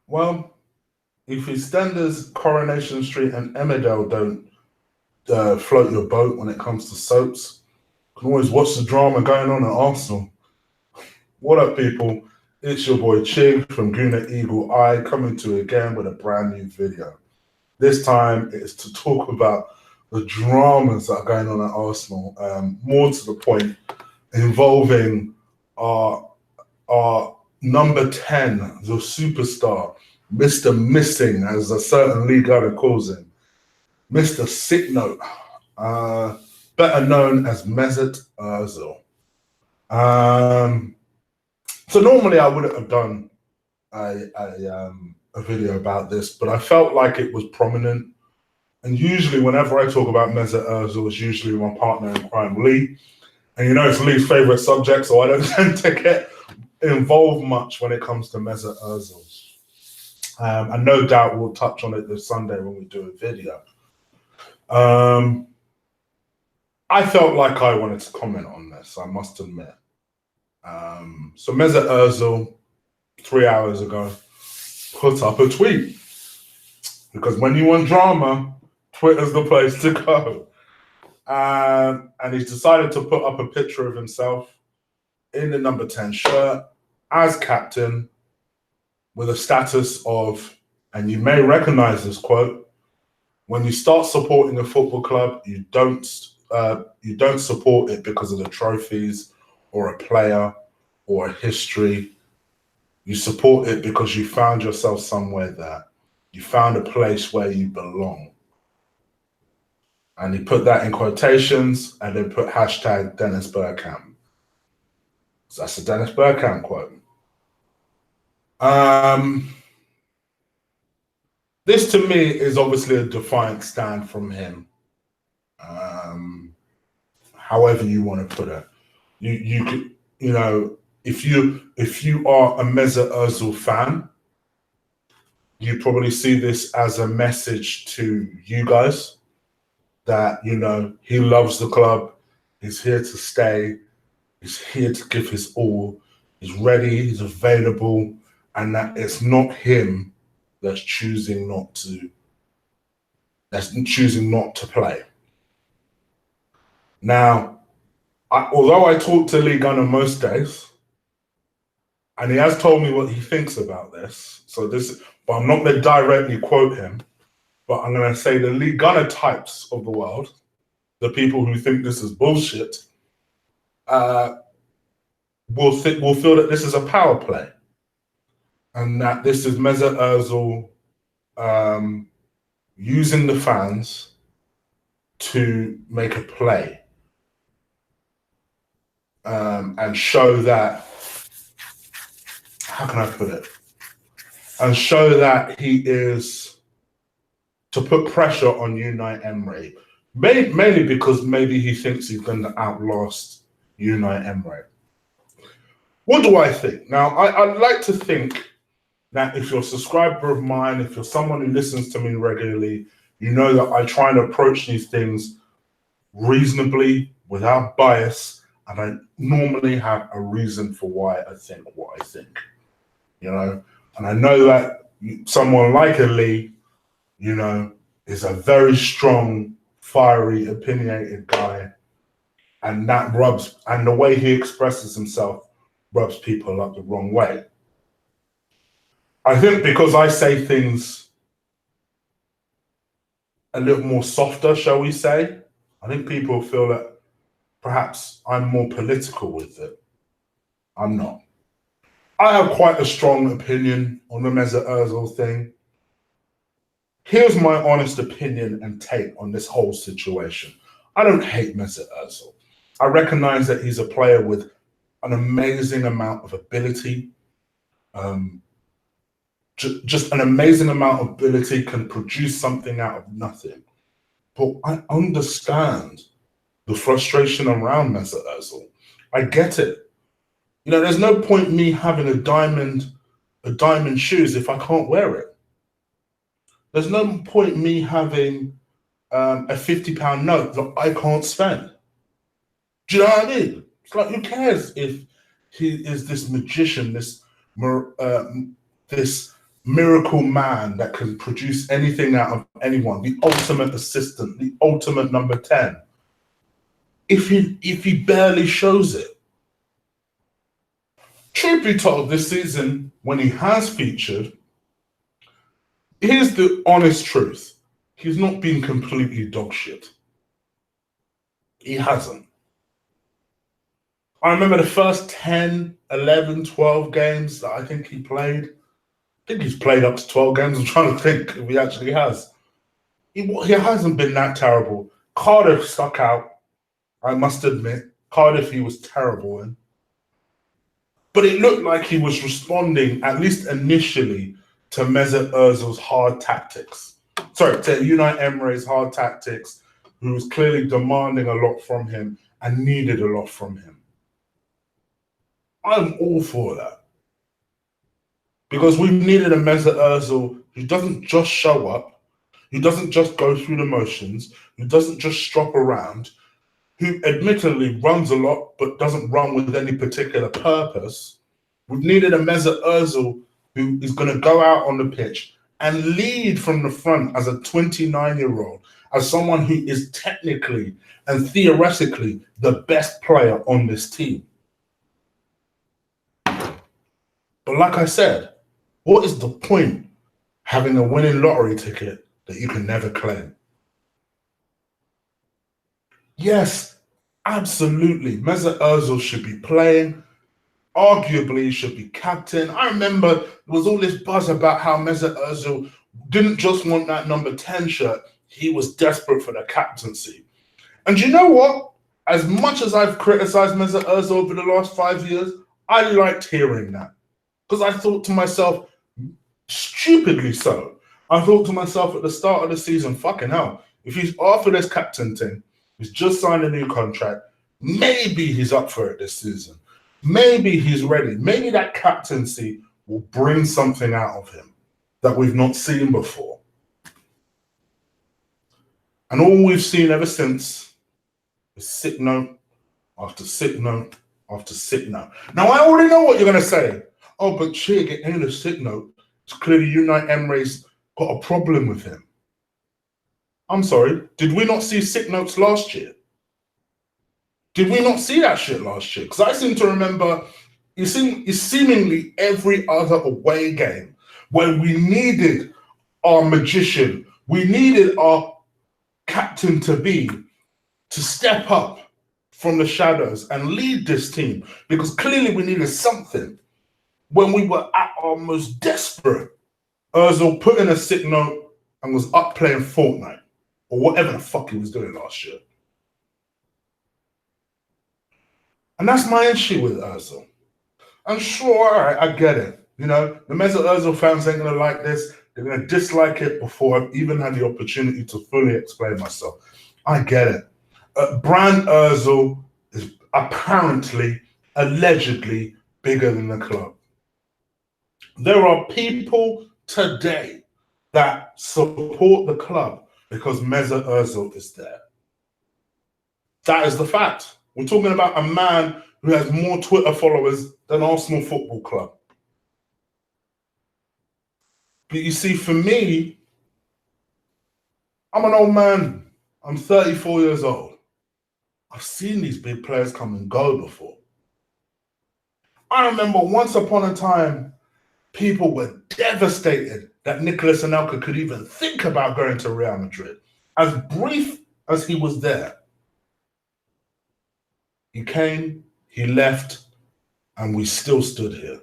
Well, if EastEnders, Coronation Street, and Emmerdale don't float your boat when it comes to soaps, you can always watch the drama going on at Arsenal. What up, people? It's your boy Chig from Gooner Eagle Eye coming to you again with a brand new video. This time it's to talk about the dramas that are going on at Arsenal, more to the point, involving our number 10, the superstar, Mr. Missing, as a certain league guy calls him, Mr. Sick Note, better known as Mesut Ozil. So normally I wouldn't have done a video about this, but I felt like it was prominent. And usually whenever I talk about Mesut Ozil, it's usually my partner in crime, Lee. And you know it's Lee's favorite subject, so I don't tend to get involved much when it comes to Mesut Ozil. And no doubt we'll touch on it this Sunday when we do a video. I felt like I wanted to comment on this, I must admit. So Mesut Ozil, 3 hours ago, put up a tweet. Because when you want drama, Twitter's the place to go. And he's decided to put up a picture of himself in the number 10 shirt as captain with a status of, and you may recognize this quote, when you start supporting a football club, you don't support it because of the trophies or a player or a history. You support it because you found yourself somewhere there. You found a place where you belong. And he put that in quotations and then put hashtag Dennis Bergkamp. So that's a Dennis Bergkamp quote. This to me is obviously a defiant stand from him. However you want to put it. You could, you know, if you are a Mesut Ozil fan, you probably see this as a message to you guys that, you know, he loves the club, he's here to stay, he's here to give his all, he's ready, he's available, and that it's not him that's choosing not to play. Now, although I talk to Lee Gunner most days, and he has told me what he thinks about this, but I'm not going to directly quote him, but I'm going to say the Lee Gunner types of the world, the people who think this is bullshit, will feel that this is a power play, and that this is Mesut Ozil using the fans to make a play and show that, how can I put it? And show that he is to put pressure on Unai Emery, mainly because maybe he thinks he's going to outlast Unai Emery. What do I think? Now, I'd like to think that if you're a subscriber of mine, if you're someone who listens to me regularly, you know that I try and approach these things reasonably, without bias, and I normally have a reason for why I think what I think, you know? And I know that someone like a Lee, you know, is a very strong, fiery, opinionated guy, and and the way he expresses himself rubs people up the wrong way. I think because I say things a little more softer, shall we say, I think people feel that perhaps I'm more political with it. I'm not. I have quite a strong opinion on the Mesut Ozil thing. Here's my honest opinion and take on this whole situation. I don't hate Mesut Ozil. I recognize that he's a player with an amazing amount of ability. Just an amazing amount of ability, can produce something out of nothing. But I understand the frustration around Mesut Ozil. I get it. You know, there's no point me having a diamond shoes if I can't wear it. There's no point me having a £50 note that I can't spend. Do you know what I mean? It's like, who cares if he is this magician, this miracle man that can produce anything out of anyone, the ultimate assistant, the ultimate number 10, if he barely shows it. Truth be told, this season, when he has featured, here's the honest truth. He's not been completely dog shit. He hasn't. I remember the first 10, 11, 12 games that I think he played. I think he's played up to 12 games. I'm trying to think if he actually has. He hasn't been that terrible. Cardiff stuck out, I must admit. Cardiff he was terrible in. But it looked like he was responding, at least initially, to Mesut Ozil's hard tactics. Sorry, to Unai Emery's hard tactics, who was clearly demanding a lot from him and needed a lot from him. I'm all for that. Because we've needed a Mesut Ozil who doesn't just show up, who doesn't just go through the motions, who doesn't just strop around, who admittedly runs a lot but doesn't run with any particular purpose. We've needed a Mesut Ozil who is going to go out on the pitch and lead from the front as a 29-year-old, as someone who is technically and theoretically the best player on this team. But like I said, what is the point having a winning lottery ticket that you can never claim? Yes, absolutely. Mesut Ozil should be playing. Arguably, he should be captain. I remember there was all this buzz about how Mesut Ozil didn't just want that number 10 shirt. He was desperate for the captaincy. And you know what? As much as I've criticized Mesut Ozil over the last 5 years, I liked hearing that. Because I thought to myself, stupidly so, I thought to myself at the start of the season, fucking hell, if he's offered this captain thing, he's just signed a new contract, maybe he's up for it this season. Maybe he's ready. Maybe that captaincy will bring something out of him that we've not seen before. And all we've seen ever since is sick note after sick note after sick note. Now, I already know what you're going to say. Oh, but Chig, it ain't a sick note. It's clearly Unai Emery's got a problem with him. I'm sorry, did we not see sick notes last year? Did we not see that shit last year? Because I seem to remember it's seemingly every other away game where we needed our magician, we needed our captain to step up from the shadows and lead this team, because clearly we needed something. When we were at our most desperate, Ozil put in a sick note and was up playing Fortnite or whatever the fuck he was doing last year. And that's my issue with Ozil. I'm sure, all right, I get it. You know, the Mesut Ozil fans ain't going to like this. They're going to dislike it before I've even had the opportunity to fully explain myself. I get it. Brand Ozil is apparently, allegedly bigger than the club. There are people today that support the club because Mesut Ozil is there. That is the fact. We're talking about a man who has more Twitter followers than Arsenal Football Club. But you see, for me, I'm an old man. I'm 34 years old. I've seen these big players come and go before. I remember once upon a time, people were devastated that Nicolas Anelka could even think about going to Real Madrid. As brief as he was there, he came, he left, and we still stood here.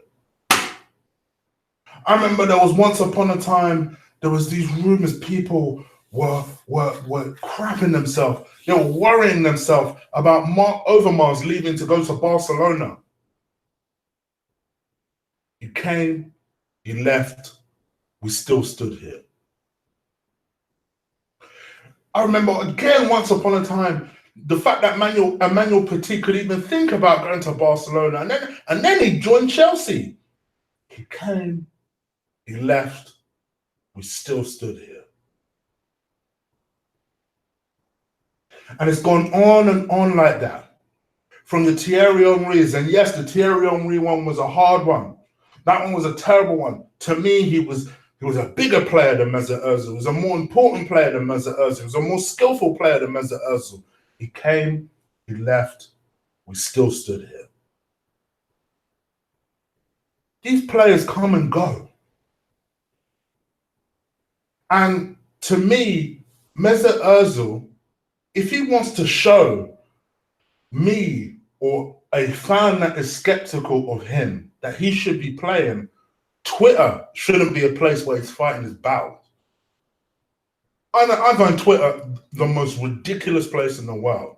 I remember there was once upon a time, there was these rumors, people were crapping themselves. They were worrying themselves about Mark Overmars leaving to go to Barcelona. He came, he left, we still stood here. I remember again, once upon a time, the fact that Emmanuel Petit could even think about going to Barcelona, and then he joined Chelsea. He came, he left, we still stood here. And it's gone on and on like that. From the Thierry Henrys, and yes, the Thierry Henry one was a hard one. That one was a terrible one. To me, he was a bigger player than Mesut Ozil. He was a more important player than Mesut Ozil. He was a more skillful player than Mesut Ozil. He came, he left, we still stood here. These players come and go. And to me, Mesut Ozil, if he wants to show me or a fan that is skeptical of him that he should be playing, Twitter shouldn't be a place where he's fighting his battles. I find Twitter the most ridiculous place in the world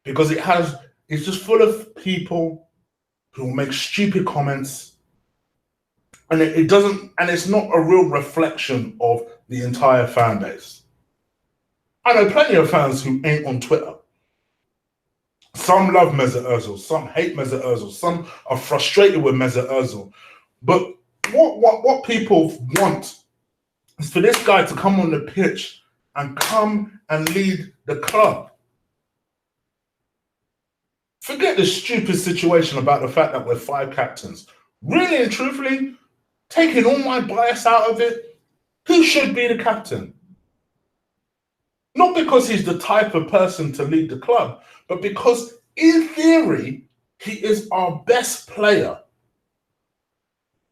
because it's just full of people who make stupid comments, and it doesn't, and it's not a real reflection of the entire fan base. I know plenty of fans who ain't on Twitter. Some love Mesut Ozil, some hate Mesut Ozil, some are frustrated with Mesut Ozil. But what people want is for this guy to come on the pitch and come and lead the club. Forget the stupid situation about the fact that we're 5 captains. Really and truthfully, taking all my bias out of it, who should be the captain? Not because he's the type of person to lead the club, but because in theory, he is our best player,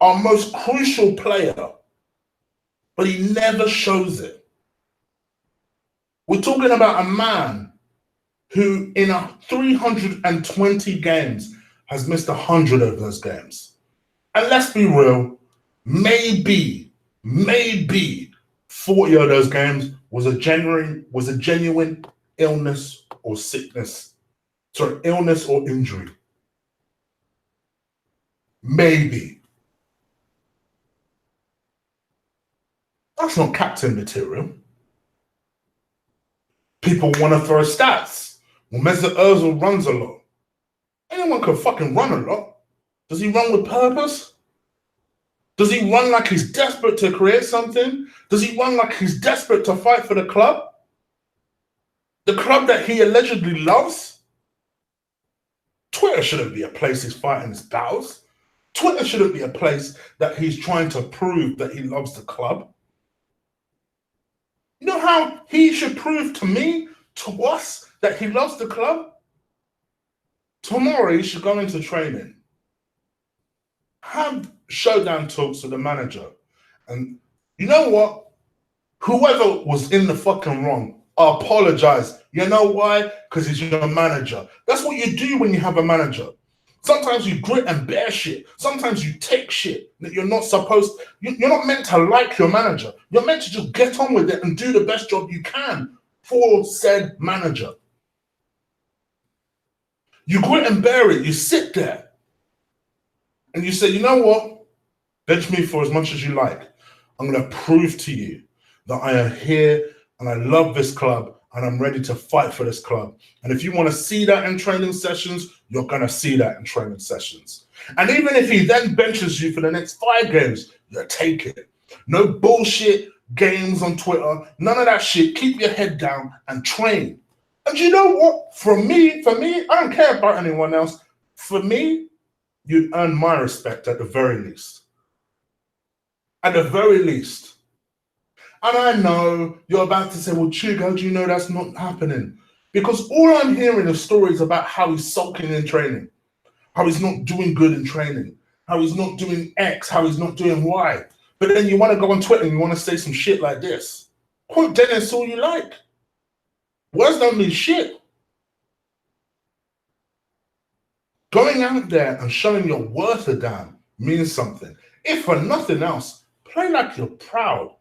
our most crucial player, but he never shows it. We're talking about a man who in 320 games has missed 100 of those games. And let's be real, maybe 40 of those games was a genuine illness or sickness. Sorry, illness or injury. Maybe. That's not captain material. People want to throw stats. Well, Mesut Ozil runs a lot. Anyone can fucking run a lot. Does he run with purpose? Does he run like he's desperate to create something? Does he run like he's desperate to fight for the club? The club that he allegedly loves? Twitter shouldn't be a place he's fighting his battles. Twitter shouldn't be a place that he's trying to prove that he loves the club. You know how he should prove to me, to us, that he loves the club? Tomorrow he should go into training. Have showdown talks with the manager. And you know what? Whoever was in the fucking wrong, apologize. You know why? Because he's your manager. That's what you do when you have a manager. Sometimes you grit and bear shit. Sometimes you take shit that you're not supposed. You're not meant to like your manager. You're meant to just get on with it and do the best job you can for said manager. You grit and bear it. You sit there and you say, you know what? Bench me for as much as you like. I'm going to prove to you that I am here and I love this club and I'm ready to fight for this club. And if you want to see that in training sessions, you're going to see that in training sessions. And even if he then benches you for the next 5 games, you take it. No bullshit games on Twitter. None of that shit. Keep your head down and train. And you know what? For me, I don't care about anyone else. For me, you earn my respect at the very least. At the very least. And I know you're about to say, well, Chug, how do you know that's not happening? Because all I'm hearing are stories about how he's sulking in training, how he's not doing good in training, how he's not doing X, how he's not doing Y. But then you want to go on Twitter and you want to say some shit like this. Quote Dennis all you like. Words don't mean shit. Going out there and showing your worth a damn means something. If for nothing else, play like you're proud.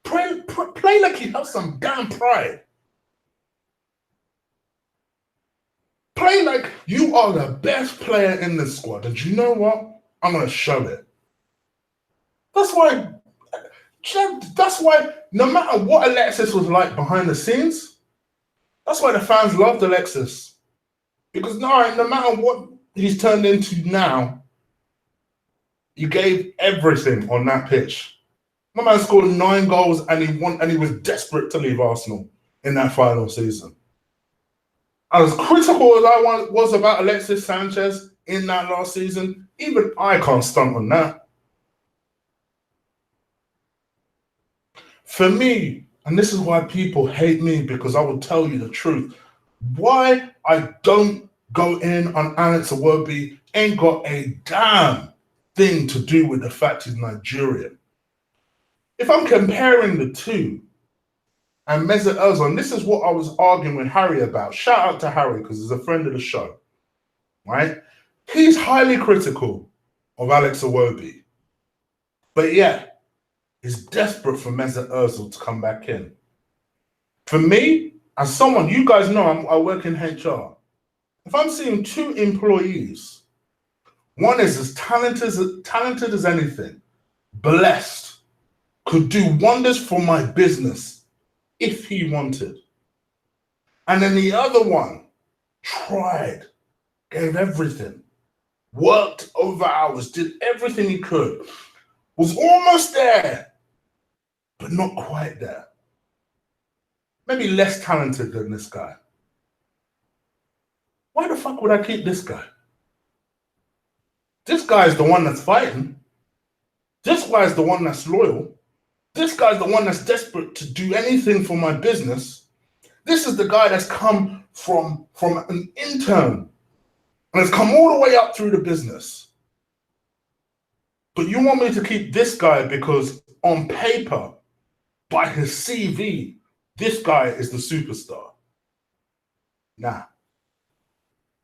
Play like you have some damn pride. Play like you are the best player in the squad. And you know what? I'm going to show it. That's why no matter what Alexis was like behind the scenes, that's why the fans loved Alexis. Because no matter what he's turned into now, he gave everything on that pitch. My man scored 9 goals and he was desperate to leave Arsenal in that final season. As critical as I was about Alexis Sanchez in that last season, even I can't stunt on that. For me, and this is why people hate me, because I will tell you the truth, why I don't go in on Alex Iwobi ain't got a damn thing to do with the fact he's Nigerian. If I'm comparing the two, and Mesut Ozil, and this is what I was arguing with Harry about. Shout out to Harry, because he's a friend of the show, right? He's highly critical of Alex Iwobi. But yeah, he's desperate for Mesut Ozil to come back in. For me, as someone, you guys know I work in HR. If I'm seeing two employees, one is as talented as anything, blessed, could do wonders for my business if he wanted. And then the other one tried, gave everything, worked over hours, did everything he could, was almost there, but not quite there. Maybe less talented than this guy. Why the fuck would I keep this guy? This guy is the one that's fighting. This guy is the one that's loyal. This guy's the one that's desperate to do anything for my business. This is the guy that's come from an intern and has come all the way up through the business. But you want me to keep this guy because on paper, by his CV, this guy is the superstar. Nah.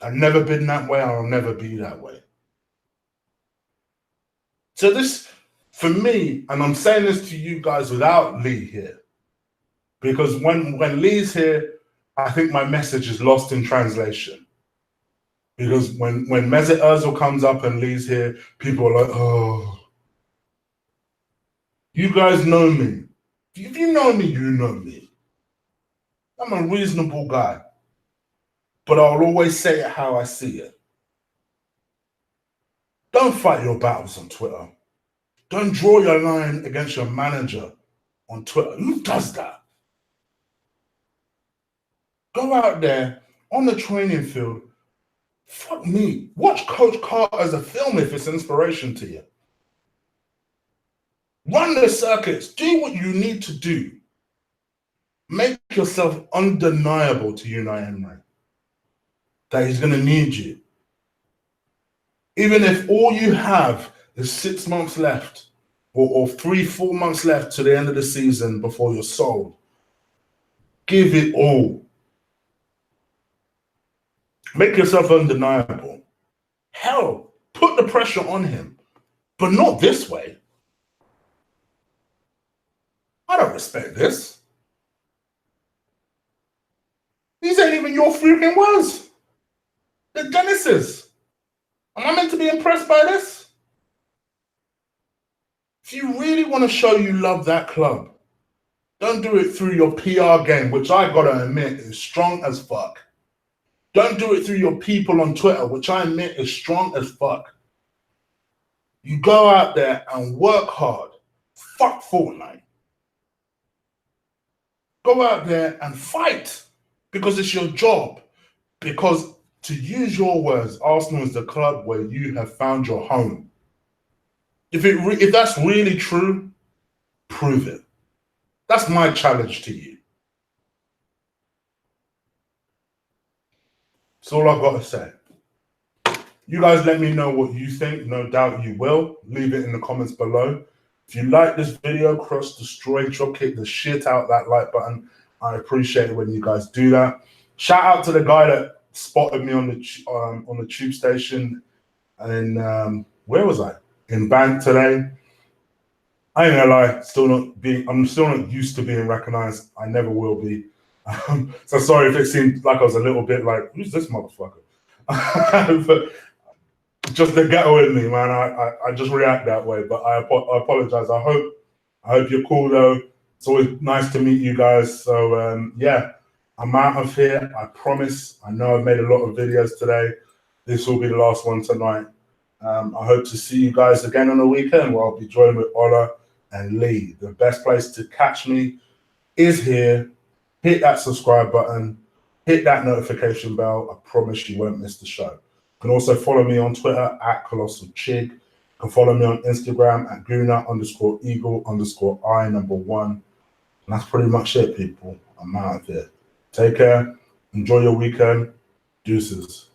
I've never been that way. I'll never be that way. So this, for me, and I'm saying this to you guys without Lee here, because when Lee's here, I think my message is lost in translation. Because when Mesut Ozil comes up and Lee's here, people are like, oh. You guys know me. If you know me, you know me. I'm a reasonable guy. But I'll always say it how I see it. Don't fight your battles on Twitter. Don't draw your line against your manager on Twitter. Who does that? Go out there on the training field. Fuck me. Watch Coach Carter as a film if it's inspiration to you. Run the circuits. Do what you need to do. Make yourself undeniable to Unai Emery. That he's going to need you. Even if all you have is 6 months left or 3-4 months left to the end of the season before you're sold, give it all. Make yourself undeniable. Hell, put the pressure on him, but not this way. I don't respect this. These ain't even your freaking words. They're Dennis's. Am I meant to be impressed by this? If you really want to show you love that club, don't do it through your PR game, which I gotta admit is strong as fuck. Don't do it through your people on Twitter, which I admit is strong as fuck. You go out there and work hard. Fuck Fortnite. Go out there and fight because it's your job. Because, to use your words, Arsenal is the club where you have found your home. If that's really true, prove it. That's my challenge to you. That's all I've got to say. You guys let me know what you think. No doubt you will. Leave it in the comments below. If you like this video, cross, destroy, drop kick the shit out that like button. I appreciate it when you guys do that. Shout out to the guy that spotted me on the tube station in where was I? In Bank today. I ain't gonna lie, I'm still not used to being recognized. I never will be. So sorry if it seemed like I was a little bit like, who's this motherfucker? But just the ghetto in me, man. I just react that way. But I apologize. I hope you're cool though. It's always nice to meet you guys. So yeah, I'm out of here. I promise. I know I've made a lot of videos today. This will be the last one tonight. I hope to see you guys again on the weekend where I'll be joined with Ola and Lee. The best place to catch me is here. Hit that subscribe button. Hit that notification bell. I promise you won't miss the show. You can also follow me on Twitter at ColossalChig. You can follow me on Instagram at Gooner_Eagle_I1. And that's pretty much it, people. I'm out of here. Take care. Enjoy your weekend. Deuces.